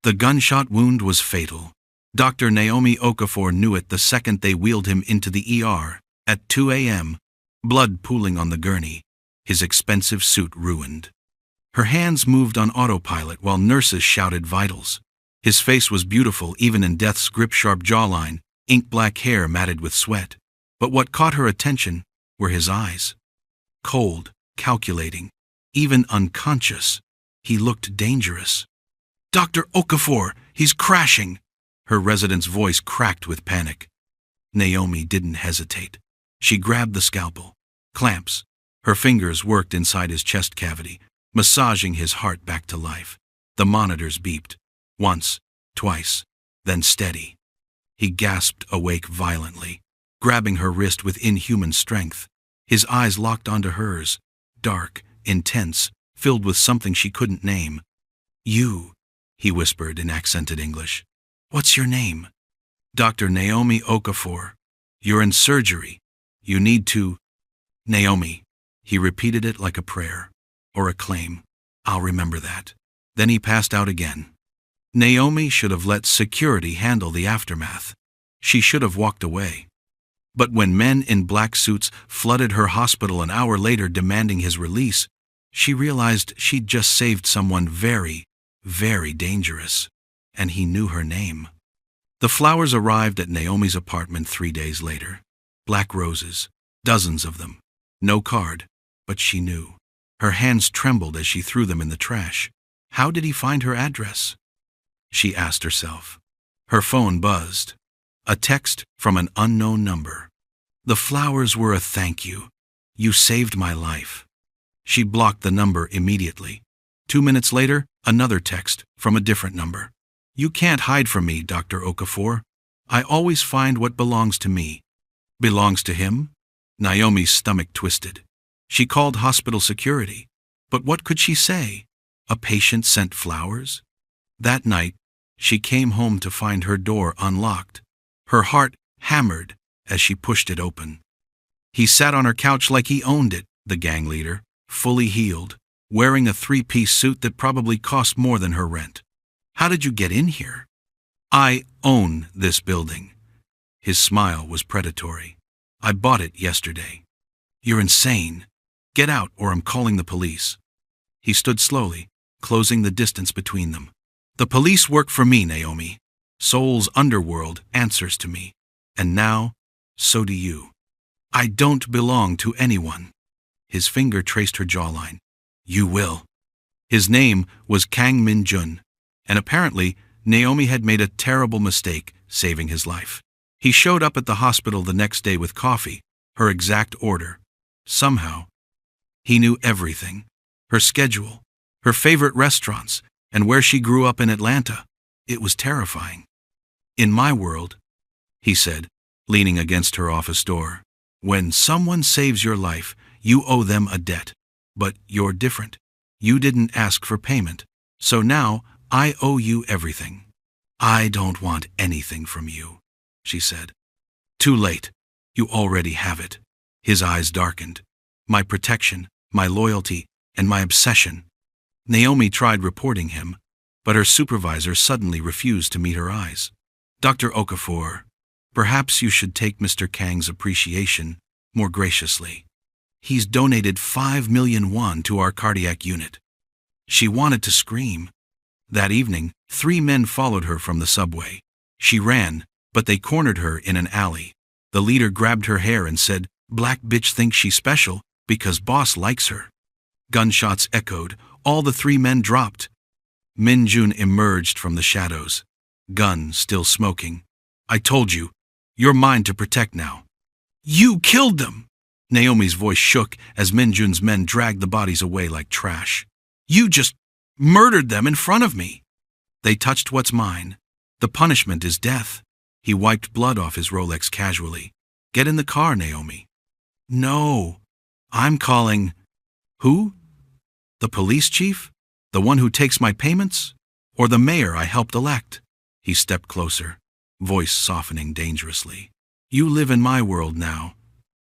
The gunshot wound was fatal. Dr. Naomi Okafor knew it the second they wheeled him into the ER, at 2 a.m., blood pooling on the gurney, his expensive suit ruined. Her hands moved on autopilot while nurses shouted vitals. His face was beautiful even in death's grip-sharp jawline, ink-black hair matted with sweat. But what caught her attention were his eyes. Cold, calculating, even unconscious. He looked dangerous. "Dr. Okafor, he's crashing!" Her resident's voice cracked with panic. Naomi didn't hesitate. She grabbed the scalpel. Clamps. Her fingers worked inside his chest cavity, massaging his heart back to life. The monitors beeped. Once, twice, then steady. He gasped awake violently, grabbing her wrist with inhuman strength. His eyes locked onto hers, dark, intense, filled with something she couldn't name. "You," he whispered in accented English. "What's your name?" "Dr. Naomi Okafor. You're in surgery. You need to—" "Naomi." He repeated it like a prayer, or a claim. "I'll remember that." Then he passed out again. Naomi should have let security handle the aftermath. She should have walked away. But when men in black suits flooded her hospital an hour later demanding his release, she realized she'd just saved someone very, very dangerous. And he knew her name. The flowers arrived at Naomi's apartment 3 days later. Black roses, dozens of them. No card, but she knew. Her hands trembled as she threw them in the trash. How did he find her address? She asked herself. Her phone buzzed. A text from an unknown number. "The flowers were a thank you. You saved my life." She blocked the number immediately. 2 minutes later, another text from a different number. "You can't hide from me, Dr. Okafor. I always find what belongs to me." Belongs to him? Naomi's stomach twisted. She called hospital security. But what could she say? A patient sent flowers? That night, she came home to find her door unlocked. Her heart hammered as she pushed it open. He sat on her couch like he owned it, the gang leader, fully healed, wearing a 3-piece suit that probably cost more than her rent. "How did you get in here?" "I own this building." His smile was predatory. "I bought it yesterday." "You're insane. Get out or I'm calling the police." He stood slowly, closing the distance between them. "The police work for me, Naomi. Seoul's underworld answers to me. And now, so do you. I don't belong to anyone." His finger traced her jawline. "You will." His name was Kang Min-jun, and apparently Naomi had made a terrible mistake saving his life. He showed up at the hospital the next day with coffee, her exact order. Somehow, he knew everything. Her schedule, her favorite restaurants, and where she grew up in Atlanta. It was terrifying. "In my world," he said, leaning against her office door, "when someone saves your life, you owe them a debt. But you're different. You didn't ask for payment. So now I owe you everything." "I don't want anything from you," she said. "Too late. You already have it." His eyes darkened. "My protection, my loyalty, and my obsession." Naomi tried reporting him, but her supervisor suddenly refused to meet her eyes. "Dr. Okafor, perhaps you should take Mr. Kang's appreciation more graciously. He's donated 5 million won to our cardiac unit." She wanted to scream. That evening, 3 men followed her from the subway. She ran, but they cornered her in an alley. The leader grabbed her hair and said, "Black bitch thinks she's special because boss likes her." Gunshots echoed. All the 3 men dropped. Min-jun emerged from the shadows, gun still smoking. "I told you, you're mine to protect now." "You killed them!" Naomi's voice shook as Min-jun's men dragged the bodies away like trash. "You just murdered them in front of me." "They touched what's mine. The punishment is death." He wiped blood off his Rolex casually. "Get in the car, Naomi." "No, I'm calling—" "Who? The police chief? The one who takes my payments? Or the mayor I helped elect?" He stepped closer, voice softening dangerously. "You live in my world now.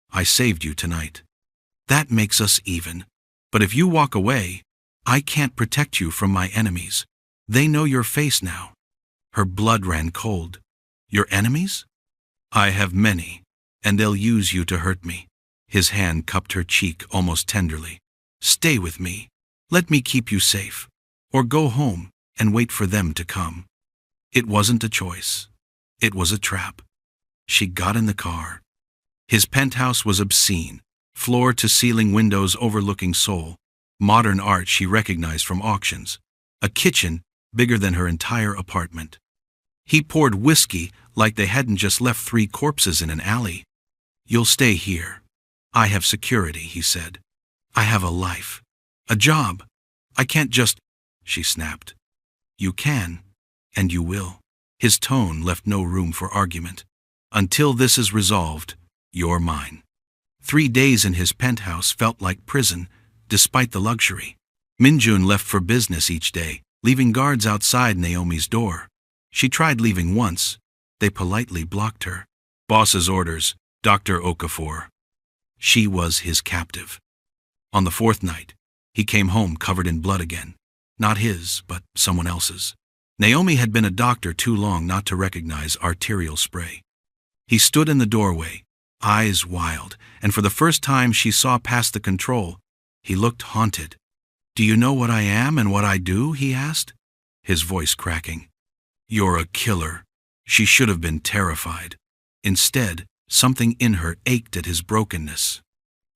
I saved you tonight. That makes us even. But if you walk away, I can't protect you from my enemies. They know your face now. Her blood ran cold. Your enemies? I have many, and they'll use you to hurt me. His hand cupped her cheek almost tenderly. Stay with me. Let me keep you safe. Or go home and wait for them to come. It wasn't a choice. It was a trap. She got in the car. His penthouse was obscene, floor-to-ceiling windows overlooking Seoul, modern art she recognized from auctions, a kitchen bigger than her entire apartment. He poured whiskey like they hadn't just left 3 corpses in an alley. You'll stay here. I have security, he said. I have a life. A job. I can't just… She snapped. You can, and you will. His tone left no room for argument. Until this is resolved, you're mine. 3 days in his penthouse felt like prison, despite the luxury. Minjun left for business each day, leaving guards outside Naomi's door. She tried leaving once. They politely blocked her. Boss's orders, Dr. Okafor. She was his captive. On the 4th night, he came home covered in blood again. Not his, but someone else's. Naomi had been a doctor too long not to recognize arterial spray. He stood in the doorway, eyes wild, and for the first time she saw past the control. He looked haunted. Do you know what I am and what I do? He asked, his voice cracking. You're a killer. She should have been terrified. Instead, something in her ached at his brokenness.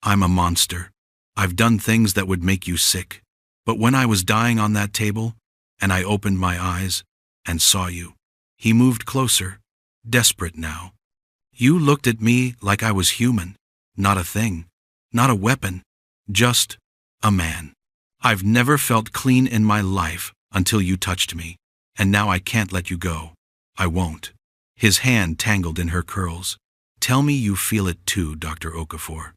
I'm a monster. I've done things that would make you sick. But when I was dying on that table, and I opened my eyes and saw you, he moved closer, desperate now. You looked at me like I was human, not a thing, not a weapon, just a man. I've never felt clean in my life until you touched me, and now I can't let you go. I won't. His hand tangled in her curls. Tell me you feel it too, Dr. Okafor.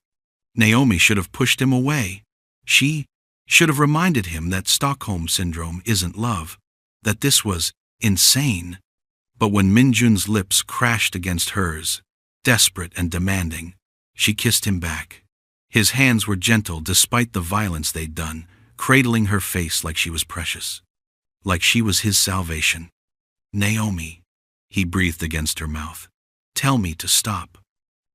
Naomi should have pushed him away. She should have reminded him that Stockholm Syndrome isn't love, that this was insane. But when Minjun's lips crashed against hers, desperate and demanding, she kissed him back. His hands were gentle despite the violence they'd done, cradling her face like she was precious, like she was his salvation. Naomi, he breathed against her mouth. Tell me to stop.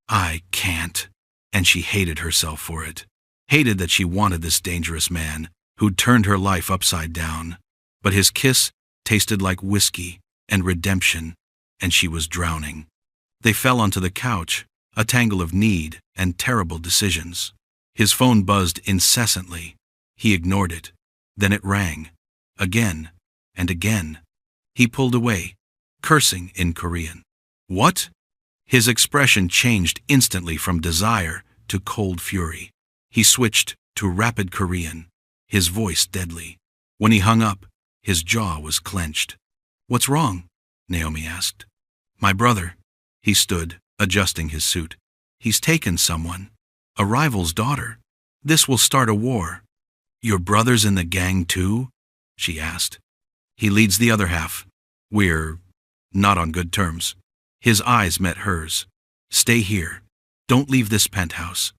I can't. And she hated herself for it. Hated that she wanted this dangerous man who'd turned her life upside down. But his kiss tasted like whiskey and redemption, and she was drowning. They fell onto the couch, a tangle of need and terrible decisions. His phone buzzed incessantly. He ignored it. Then it rang. Again and again. He pulled away, cursing in Korean. What? His expression changed instantly from desire to cold fury. He switched to rapid Korean, his voice deadly. When he hung up, his jaw was clenched. What's wrong? Naomi asked. My brother. He stood, adjusting his suit. He's taken someone. A rival's daughter. This will start a war. Your brother's in the gang too? She asked. He leads the other half. We're not on good terms. His eyes met hers. Stay here. Don't leave this penthouse.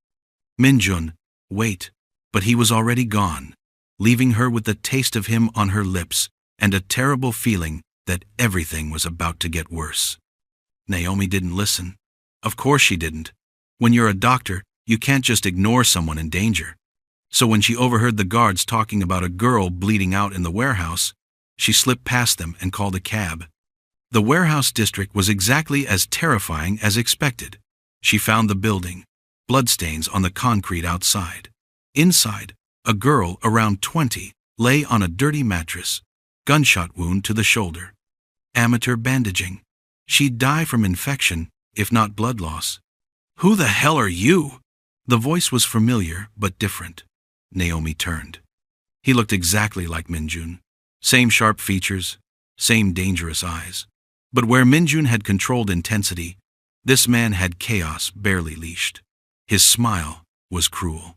Minjun, wait. But he was already gone, leaving her with the taste of him on her lips and a terrible feeling that everything was about to get worse. Naomi didn't listen. Of course she didn't. When you're a doctor, you can't just ignore someone in danger. So when she overheard the guards talking about a girl bleeding out in the warehouse, she slipped past them and called a cab. The warehouse district was exactly as terrifying as expected. She found the building, bloodstains on the concrete outside. Inside, a girl around 20 lay on a dirty mattress, gunshot wound to the shoulder. Amateur bandaging. She'd die from infection, if not blood loss. Who the hell are you? The voice was familiar, but different. Naomi turned. He looked exactly like Minjun. Same sharp features, same dangerous eyes. But where Minjun had controlled intensity, this man had chaos barely leashed. His smile was cruel.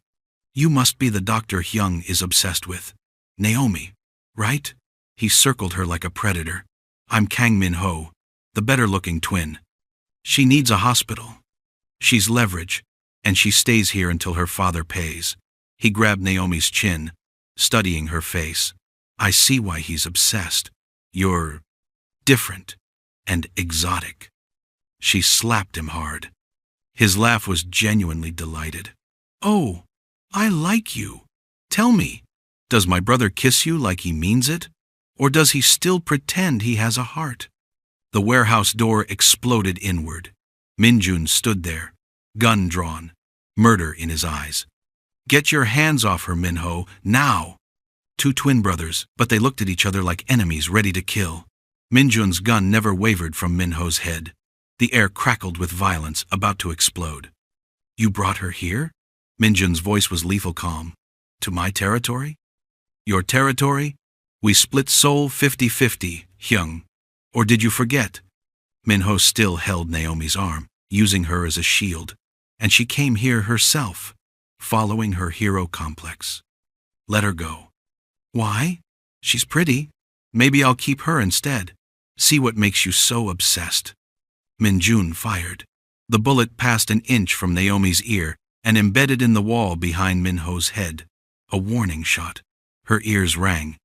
You must be the doctor Hyung is obsessed with. Naomi, right? He circled her like a predator. I'm Kang Min-ho, the better-looking twin. She needs a hospital. She's leverage, and she stays here until her father pays. He grabbed Naomi's chin, studying her face. I see why he's obsessed. You're different and exotic. She slapped him hard. His laugh was genuinely delighted. Oh, I like you. Tell me, does my brother kiss you like he means it? Or does he still pretend he has a heart? The warehouse door exploded inward. Minjun stood there, gun drawn, murder in his eyes. Get your hands off her, Minho, now! Two twin brothers, but they looked at each other like enemies ready to kill. Minjun's gun never wavered from Minho's head. The air crackled with violence, about to explode. You brought her here? Minjun's voice was lethal calm. To my territory? Your territory? We split Seoul 50-50, Hyung. Or did you forget? Minho still held Naomi's arm, using her as a shield, and she came here herself, following her hero complex. Let her go. Why? She's pretty. Maybe I'll keep her instead. See what makes you so obsessed. Minjun fired. The bullet passed an inch from Naomi's ear and embedded in the wall behind Minho's head. A warning shot. Her ears rang.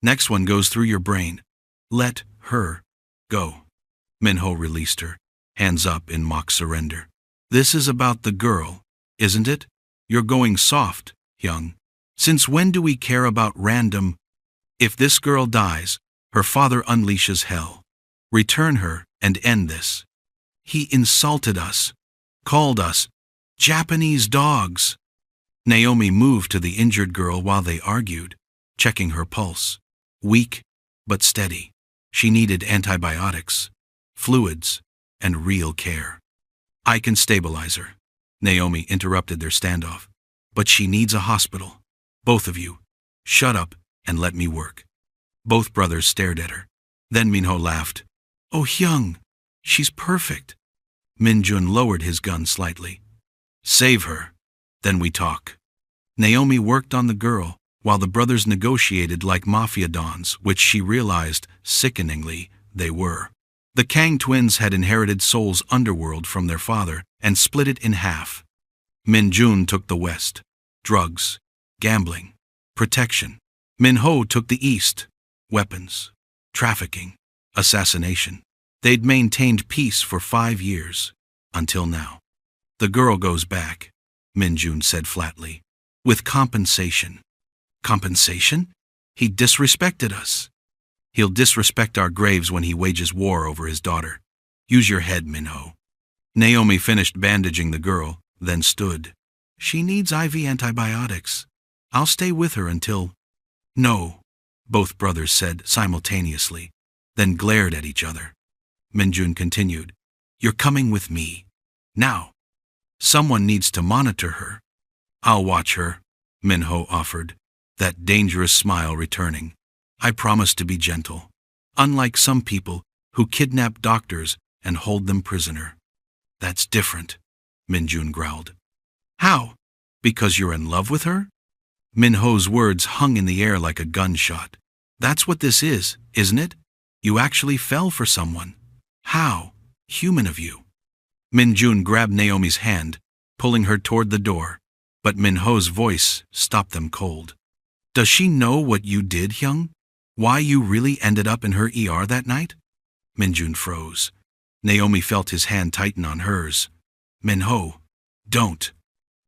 Next one goes through your brain. Let her go. Minho released her, hands up in mock surrender. This is about the girl, isn't it? You're going soft, Hyung. Since when do we care about random? If this girl dies, her father unleashes hell. Return her and end this. He insulted us, called us Japanese dogs. Naomi moved to the injured girl while they argued, checking her pulse. Weak, but steady. She needed antibiotics, fluids, and real care. I can stabilize her. Naomi interrupted their standoff. But she needs a hospital. Both of you, shut up and let me work. Both brothers stared at her. Then Minho laughed. Oh, Hyung, she's perfect. Minjun lowered his gun slightly. Save her, then we talk. Naomi worked on the girl, while the brothers negotiated like Mafia dons, which she realized, sickeningly, they were. The Kang twins had inherited Seoul's underworld from their father and split it in half. Minjun took the west. Drugs, gambling, protection. Minho took the east. Weapons, trafficking, assassination. They'd maintained peace for 5 years, until now. The girl goes back, Minjun said flatly, with compensation. Compensation? He disrespected us. He'll disrespect our graves when he wages war over his daughter. Use your head, Minho. Naomi finished bandaging the girl, then stood. She needs IV antibiotics. I'll stay with her until... No, both brothers said simultaneously, then glared at each other. Minjun continued. You're coming with me. Now. Someone needs to monitor her. I'll watch her, Minho offered, that dangerous smile returning. I promise to be gentle, unlike some people who kidnap doctors and hold them prisoner. That's different, Minjun growled. How? Because you're in love with her? Minho's words hung in the air like a gunshot. That's what this is, isn't it? You actually fell for someone. How? Human of you. Minjun grabbed Naomi's hand, pulling her toward the door, but Minho's voice stopped them cold. Does she know what you did, Hyung? Why you really ended up in her ER that night? Minjun froze. Naomi felt his hand tighten on hers. Minho, don't.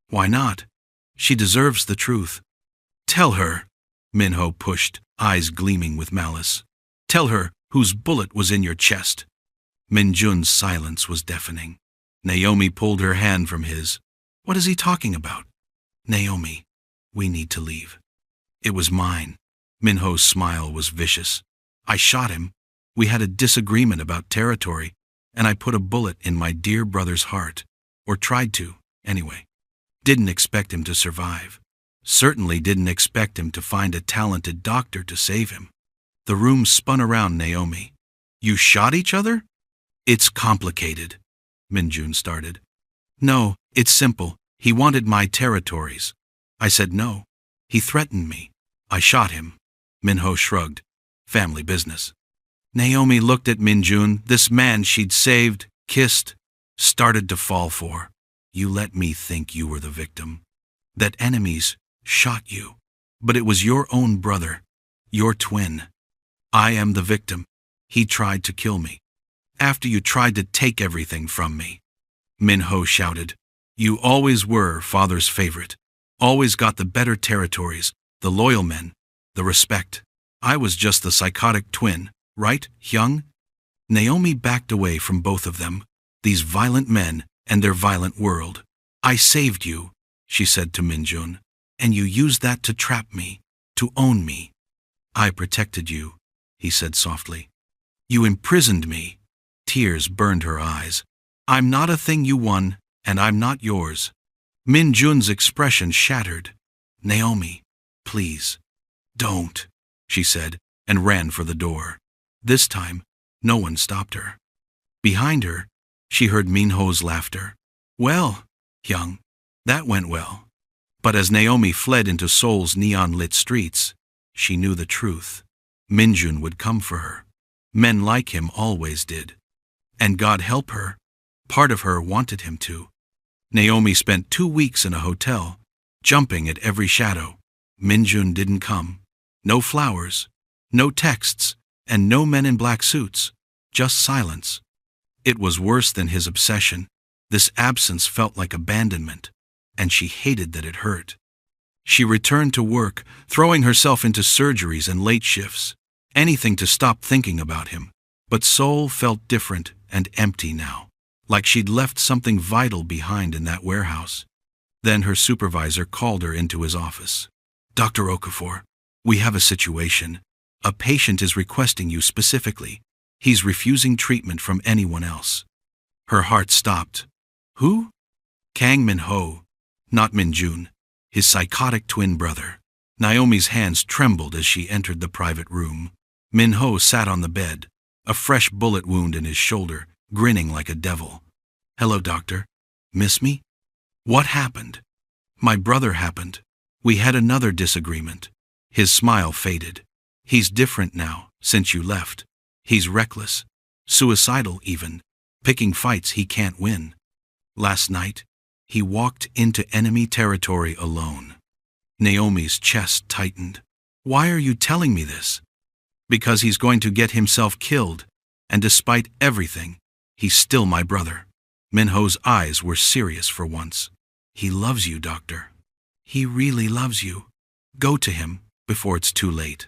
Why not? She deserves the truth. Tell her, Minho pushed, eyes gleaming with malice. Tell her whose bullet was in your chest. Minjun's silence was deafening. Naomi pulled her hand from his. What is he talking about? Naomi, we need to leave. It was mine. Minho's smile was vicious. I shot him. We had a disagreement about territory, and I put a bullet in my dear brother's heart. Or tried to, anyway. Didn't expect him to survive. Certainly didn't expect him to find a talented doctor to save him. The room spun around Naomi. You shot each other? It's complicated, Minjun started. No, it's simple. He wanted my territories. I said no. He threatened me. I shot him. Minho shrugged. Family business. Naomi looked at Minjun, this man she'd saved, kissed, started to fall for. You let me think you were the victim. That enemies shot you. But it was your own brother, your twin. I am the victim. He tried to kill me. After you tried to take everything from me. Min-ho shouted. You always were father's favorite. Always got the better territories, the loyal men, the respect. I was just the psychotic twin, right, Hyung? Naomi backed away from both of them, these violent men and their violent world. I saved you, she said to Min-jun, and you used that to trap me, to own me. I protected you, he said softly. You imprisoned me. Tears burned her eyes. I'm not a thing you won, and I'm not yours. Min-jun's expression shattered. Naomi, please. Don't, she said, and ran for the door. This time, no one stopped her. Behind her, she heard Min-ho's laughter. Well, Hyung, that went well. But as Naomi fled into Seoul's neon-lit streets, she knew the truth. Min-jun would come for her. Men like him always did. And God help her, part of her wanted him to. Naomi spent 2 weeks in a hotel, jumping at every shadow. Min-jun didn't come. No flowers, no texts, and no men in black suits, just silence. It was worse than his obsession. This absence felt like abandonment, and she hated that it hurt. She returned to work, throwing herself into surgeries and late shifts, anything to stop thinking about him. But Seoul felt different and empty now, like she'd left something vital behind in that warehouse. Then her supervisor called her into his office. Dr. Okafor, we have a situation. A patient is requesting you specifically. He's refusing treatment from anyone else. Her heart stopped. Who? Kang Min-ho, not Min-jun, his psychotic twin brother. Naomi's hands trembled as she entered the private room. Min-ho sat on the bed, a fresh bullet wound in his shoulder, grinning like a devil. Hello, doctor. Miss me? What happened? My brother happened. We had another disagreement. His smile faded. He's different now, since you left. He's reckless, suicidal even, picking fights he can't win. Last night, he walked into enemy territory alone. Naomi's chest tightened. Why are you telling me this? Because he's going to get himself killed, and despite everything, he's still my brother. Min-ho's eyes were serious for once. He loves you, doctor. He really loves you. Go to him before it's too late.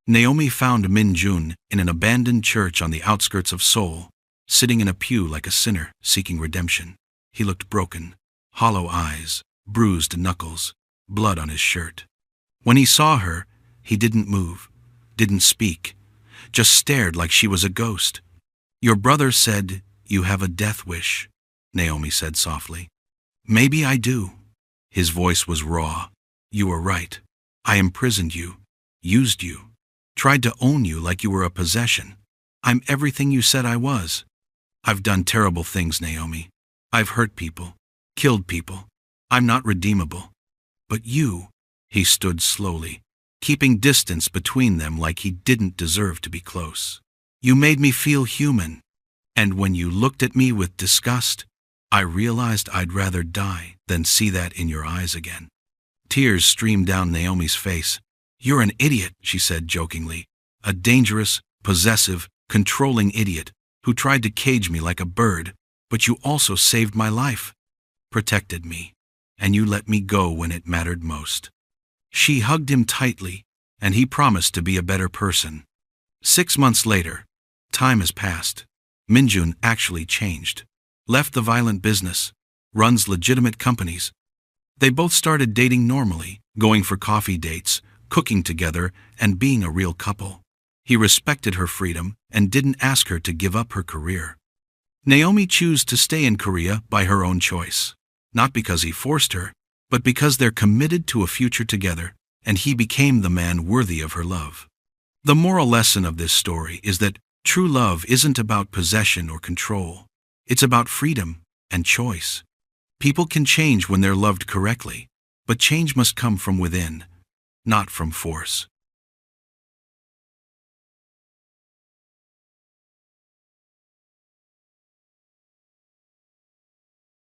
Naomi found Min-jun in an abandoned church on the outskirts of Seoul, sitting in a pew like a sinner seeking redemption. He looked broken, hollow eyes, bruised knuckles, blood on his shirt. When he saw her, he didn't move, didn't speak, just stared like she was a ghost. Your brother said you have a death wish, Naomi said softly. Maybe I do. His voice was raw. You were right. I imprisoned you, used you, tried to own you like you were a possession. I'm everything you said I was. I've done terrible things, Naomi. I've hurt people, killed people. I'm not redeemable. But you, he stood slowly, keeping distance between them like he didn't deserve to be close. You made me feel human. And when you looked at me with disgust, I realized I'd rather die than see that in your eyes again. Tears streamed down Naomi's face. You're an idiot, she said jokingly. A dangerous, possessive, controlling idiot who tried to cage me like a bird, but you also saved my life, protected me, and you let me go when it mattered most. She hugged him tightly, and he promised to be a better person. 6 months later, time has passed. Min-jun actually changed, left the violent business, runs legitimate companies. They both started dating normally, going for coffee dates, cooking together, and being a real couple. He respected her freedom and didn't ask her to give up her career. Naomi chose to stay in Korea by her own choice, not because he forced her, but because they're committed to a future together, and he became the man worthy of her love. The moral lesson of this story is that true love isn't about possession or control. It's about freedom and choice. People can change when they're loved correctly, but change must come from within, not from force.